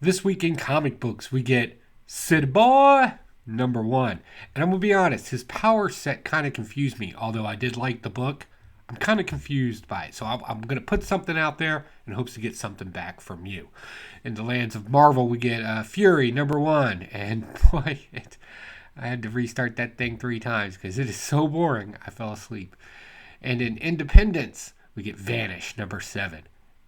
This week in comic books, we get City Boy #1. And I'm going to be honest, his power set kind of confused me. Although I did like the book, I'm kind of confused by it. So I'm going to put something out there in hopes to get something back from you. In the lands of Marvel, we get Fury #1. And boy, I had to restart that thing 3 times because it is so boring, I fell asleep. And in Independence, we get Vanish #7.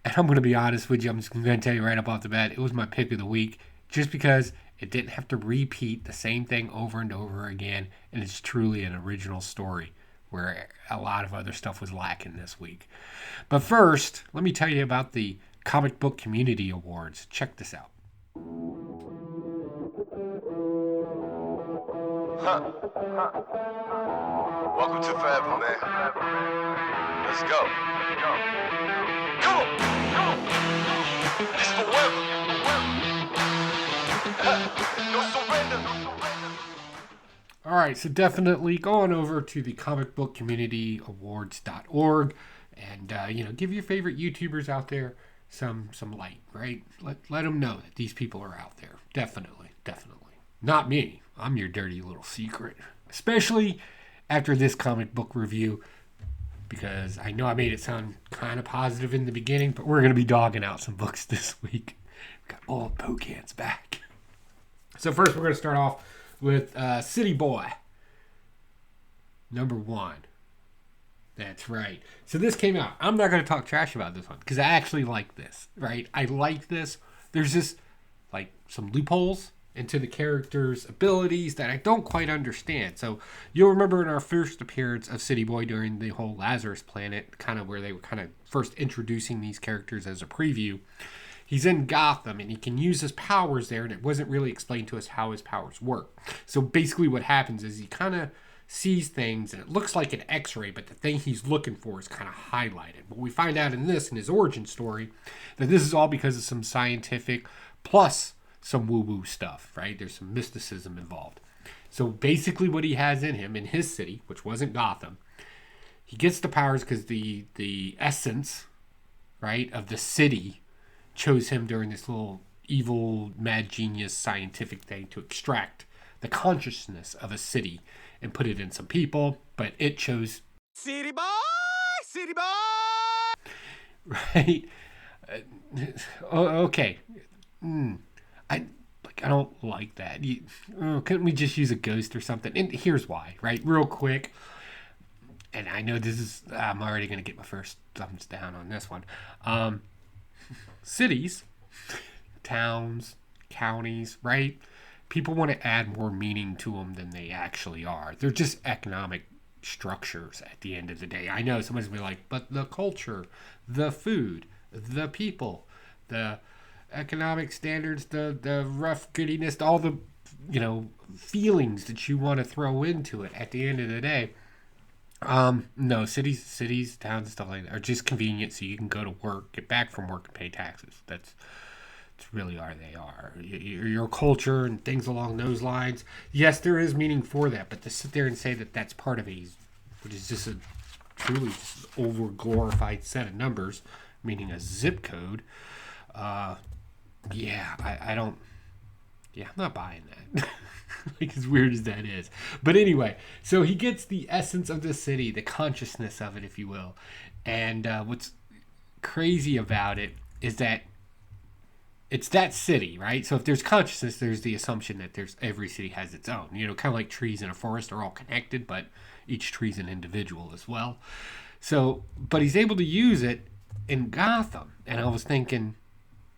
And I'm going to be honest with you, I'm just going to tell you right up off the bat, it was my pick of the week just because it didn't have to repeat the same thing over and over again, and it's truly an original story where a lot of other stuff was lacking this week. But first, let me tell you about the Comic Book Community Awards. Check this out. Welcome to Forever, man. Let's go. Come on. This forever. No surrender. All right, so definitely go on over to the comicbookcommunityawards.org and give your favorite YouTubers out there some light, right? Let them know that these people are out there. Definitely. Not me. I'm your dirty little secret. Especially after this comic book review, because I know I made it sound kind of positive in the beginning, but we're going to be dogging out some books this week. We got old Pocans back. So first we're going to start off with City Boy #1. That's right. So this came out. I'm not going to talk trash about this one because I actually like this, right? I like this. There's just like some loopholes into the character's abilities that I don't quite understand. So you'll remember in our first appearance of City Boy during the whole Lazarus Planet, kind of where they were kind of first introducing these characters as a preview, he's in Gotham and he can use his powers there, and it wasn't really explained to us how his powers work. So basically what happens is he kind of sees things and it looks like an x-ray, but the thing he's looking for is kind of highlighted. But we find out in his origin story, that this is all because of some scientific plus some woo-woo stuff, right? There's some mysticism involved. So basically what he has in him, in his city, which wasn't Gotham, he gets the powers because the essence, right, of the city chose him during this little evil, mad genius scientific thing to extract the consciousness of a city and put it in some people, but it chose City boy. right. Okay. I don't like that. Couldn't we just use a ghost or something? And here's why, right? Real quick. And I know I'm already going to get my first thumbs down on this one. Cities, towns, counties, right? People want to add more meaning to them than they actually are. They're just economic structures at the end of the day. I know somebody's going to be like, but the culture, the food, the people, the economic standards, the rough goodiness, all the feelings that you want to throw into it at the end of the day. No, cities, towns, and stuff like that are just convenient so you can go to work, get back from work, and pay taxes. That's really all they are. Your culture and things along those lines. Yes, there is meaning for that, but to sit there and say that that's part of which is just a truly just over glorified set of numbers, meaning a zip code. I don't. Yeah, I'm not buying that. Like, as weird as that is. But anyway, so he gets the essence of the city, the consciousness of it, if you will. And what's crazy about it is that it's that city, right? So if there's consciousness, there's the assumption that every city has its own. Kind of like trees in a forest are all connected, but each tree's an individual as well. So, but he's able to use it in Gotham. And I was thinking,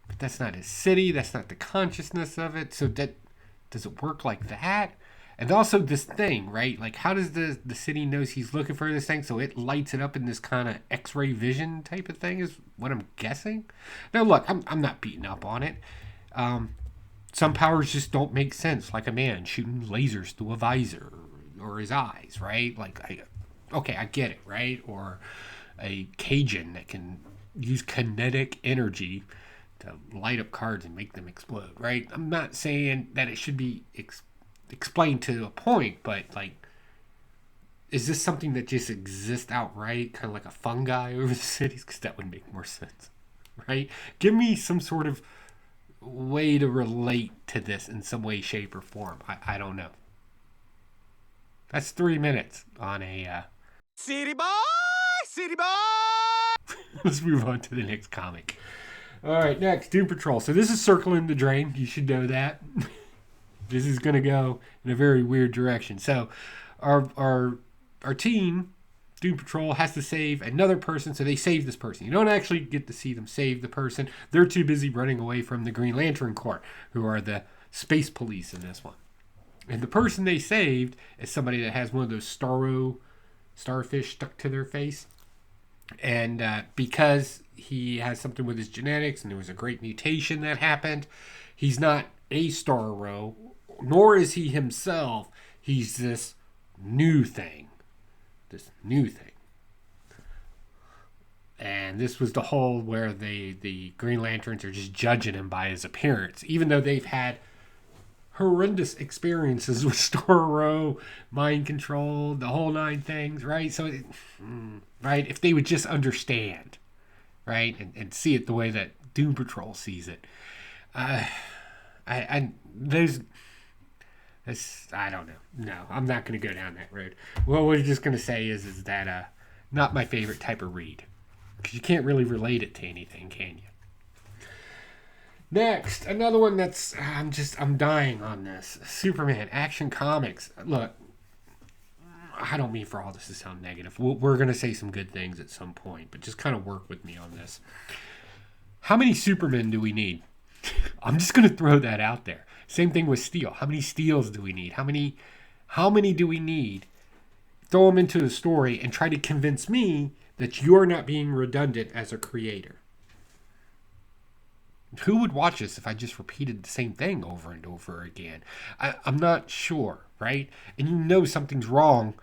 but that's not his city. That's not the consciousness of it. So does it work like that? And also this thing, right? Like, how does the city knows he's looking for this thing? So it lights it up in this kind of X-ray vision type of thing is what I'm guessing. Now, look, I'm not beating up on it. Some powers just don't make sense, like a man shooting lasers through a visor or his eyes, right? Like, I get it, right? Or a Cajun that can use kinetic energy to light up cards and make them explode, right? I'm not saying that it should be explained to a point, but like, is this something that just exists outright, kind of like a fungi over the cities? Because that would make more sense, right? Give me some sort of way to relate to this in some way, shape, or form. I don't know. That's 3 minutes on a. City boy, city boy. Let's move on to the next comic. All right, next, Doom Patrol. So this is circling the drain. You should know that. This is going to go in a very weird direction. So our team, Doom Patrol, has to save another person. So they save this person. You don't actually get to see them save the person. They're too busy running away from the Green Lantern Corps, who are the space police in this one. And the person they saved is somebody that has one of those starfish stuck to their face. And because he has something with his genetics and there was a great mutation that happened, he's not a Starro, nor is he himself. He's this new thing. And this was the whole where the Green Lanterns are just judging him by his appearance, even though they've had horrendous experiences with Starro, mind control, the whole 9 things, right? So, right, if they would just understand, right, and see it the way that Doom Patrol sees it, I don't know. No, I'm not going to go down that road. Well, what I'm just going to say is that not my favorite type of read, because you can't really relate it to anything, can you? Next, another one that's I'm dying on this. Superman Action Comics. Look, I don't mean for all this to sound negative. We're going to say some good things at some point, but just kind of work with me on this. How many Supermen do we need? I'm just going to throw that out there. Same thing with Steel. How many Steels do we need? How many do we need? Throw them into the story and try to convince me that you're not being redundant as a creator. Who would watch this if I just repeated the same thing over and over again? I'm not sure, right? And you know something's wrong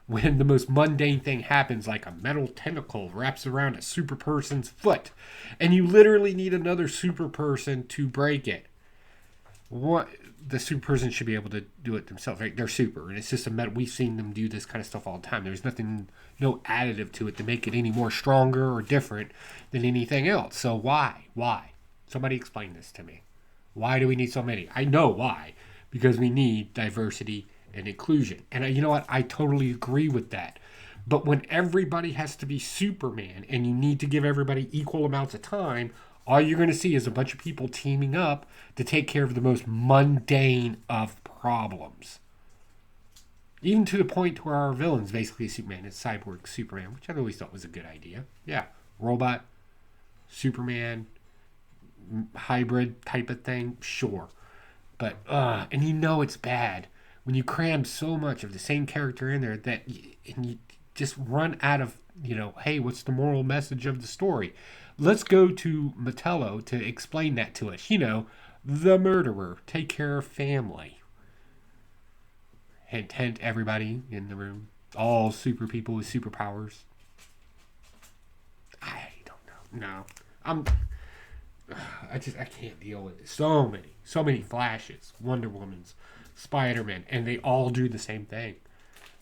when the most mundane thing happens, like a metal tentacle wraps around a super person's foot, and you literally need another super person to break it. What the super person should be able to do it themselves, right? They're super, and it's just a metal. We've seen them do this kind of stuff all the time. There's nothing, no additive to it to make it any more stronger or different than anything else. So why? Somebody explain this to me. Why do we need so many? I know why. Because we need diversity and inclusion. And you know what? I totally agree with that. But when everybody has to be Superman and you need to give everybody equal amounts of time, all you're going to see is a bunch of people teaming up to take care of the most mundane of problems. Even to the point where our villain's basically Superman. It's Cyborg Superman, which I always thought was a good idea. Yeah. Robot, Superman, hybrid type of thing, sure. But and you know it's bad when you cram so much of the same character in there that you just run out of, hey, what's the moral message of the story? Let's go to Metello to explain that to us. The murderer, take care of family. Hint, hint, everybody in the room, all super people with superpowers. I don't know. No, I can't deal with it. So many Flashes, Wonder Womans, Spider-Man, and they all do the same thing.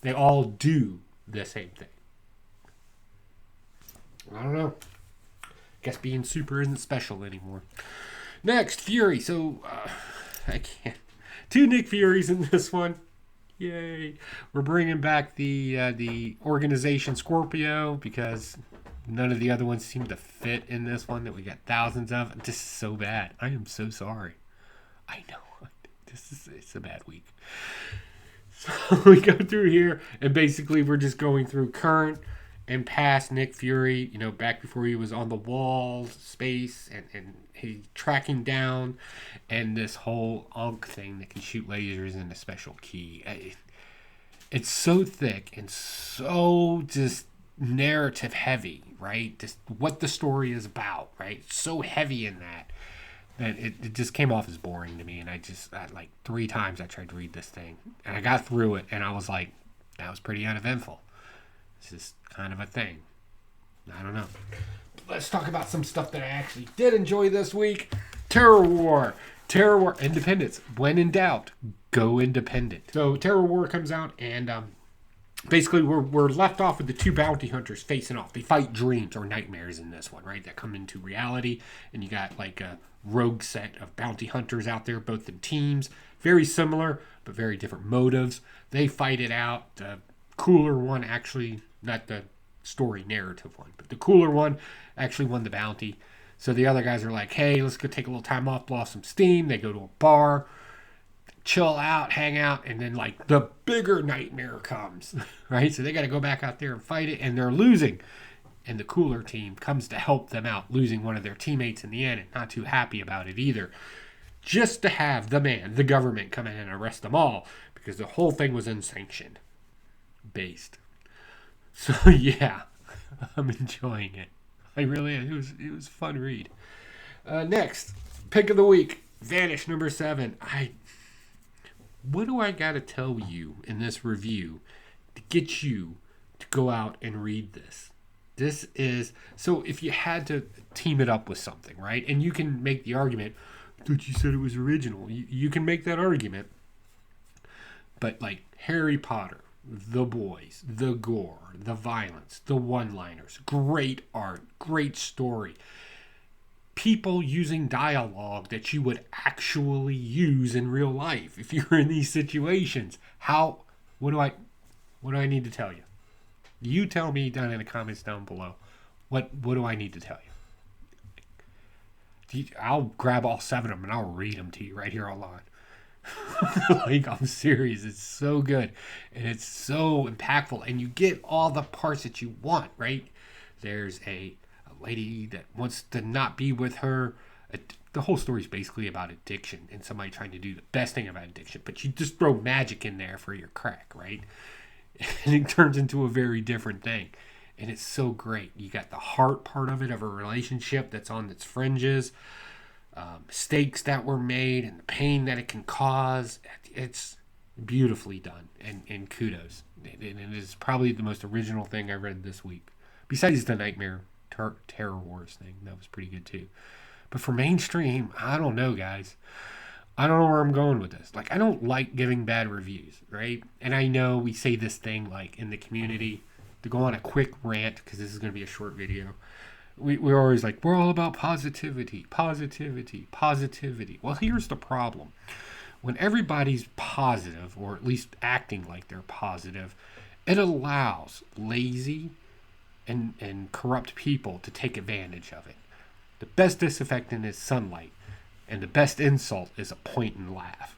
They all do the same thing. I don't know. Guess being super isn't special anymore. Next, Fury. So, I can't. 2 Nick Furies in this one. Yay. We're bringing back the organization Scorpio because none of the other ones seem to fit in this one that we got thousands of. This is so bad. I am so sorry. I know. It's a bad week. So we go through here, and basically we're just going through current and past Nick Fury, back before he was on the wall, space, and he tracking down, and this whole Ankh thing that can shoot lasers in a special key. It's so thick and so just narrative heavy, right? Just what the story is about, right? It's so heavy in that it just came off as boring to me, and I like 3 times I tried to read this thing, and I got through it, and I was like, that was pretty uneventful. It's just kind of a thing. I don't know. Let's talk about some stuff that I actually did enjoy this week. Terror War Independence. When in doubt, go independent. So Terror War comes out, and basically we're left off with the two bounty hunters facing off. They fight dreams or nightmares in this one, right? That come into reality, and you got like a rogue set of bounty hunters out there, both in teams, very similar but very different motives. They fight it out. The cooler one actually, not the story narrative one, but the cooler one actually won the bounty. So the other guys are like, hey, let's go take a little time off, blow off some steam. They go to a bar, chill out, hang out, and then like the bigger nightmare comes, right? So they got to go back out there and fight it, and they're losing. And the cooler team comes to help them out, losing one of their teammates in the end, and not too happy about it either. Just to have the government, come in and arrest them all, because the whole thing was unsanctioned based. So yeah, I'm enjoying it. I really am. It was a fun read. Next, pick of the week, Vanish number 7. What do I gotta tell you in this review to get you to go out and read this? This is, so if you had to team it up with something, right? And you can make the argument, but you said it was original. You can make that argument. But like Harry Potter, the boys, the gore, the violence, the one-liners, great art, great story. People using dialogue that you would actually use in real life if you're in these situations. What do I need to tell you? You tell me down in the comments down below. What do I need to tell you? I'll grab all 7 of them and I'll read them to you right here online. Like, I'm serious. It's so good. And it's so impactful. And you get all the parts that you want, right? There's a lady that wants to not be with her. The whole story is basically about addiction and somebody trying to do the best thing about addiction. But you just throw magic in there for your crack, right? And it turns into a very different thing. And it's so great. You got the heart part of it, of a relationship that's on its fringes. Mistakes that were made and the pain that it can cause. It's beautifully done. And kudos. And it is probably the most original thing I read this week. Besides the Nightmare Terror Wars thing. That was pretty good too. But for mainstream, I don't know, guys. I don't know where I'm going with this. Like, I don't like giving bad reviews, right? And I know we say this thing, like, in the community, to go on a quick rant, because this is going to be a short video. We're always like, we're all about positivity, positivity, positivity. Well, here's the problem. When everybody's positive, or at least acting like they're positive, it allows lazy and corrupt people to take advantage of it. The best disinfectant is sunlight. And the best insult is a point and laugh.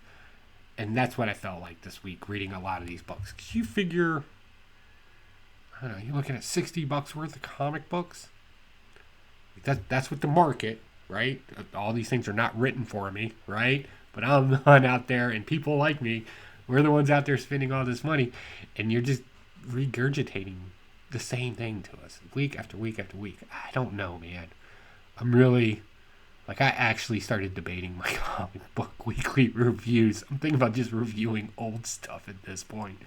And that's what I felt like this week reading a lot of these books. You figure, I don't know, you're looking at $60 worth of comic books. That's what the market, right? All these things are not written for me, right? But I'm the one out there, and people like me, we're the ones out there spending all this money. And you're just regurgitating the same thing to us week after week after week. I don't know, man. I'm really... Like, I actually started debating my comic book weekly reviews. I'm thinking about just reviewing old stuff at this point.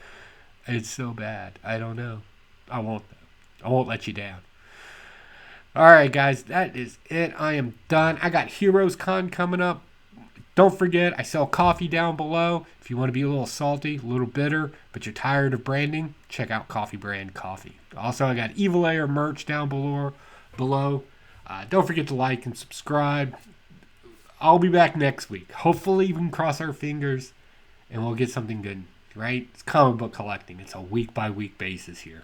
It's so bad. I don't know. I won't, though. I won't let you down. Alright, guys. That is it. I am done. I got Heroes Con coming up. Don't forget, I sell coffee down below. If you want to be a little salty, a little bitter, but you're tired of branding, check out Coffee Brand Coffee. Also, I got Evil Air merch down below. Don't forget to like and subscribe. I'll be back next week. Hopefully we can cross our fingers and we'll get something good, right? It's comic book collecting. It's a week-by-week basis here.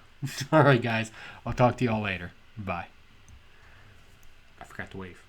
All right, guys. I'll talk to y'all later. Bye. I forgot to wave.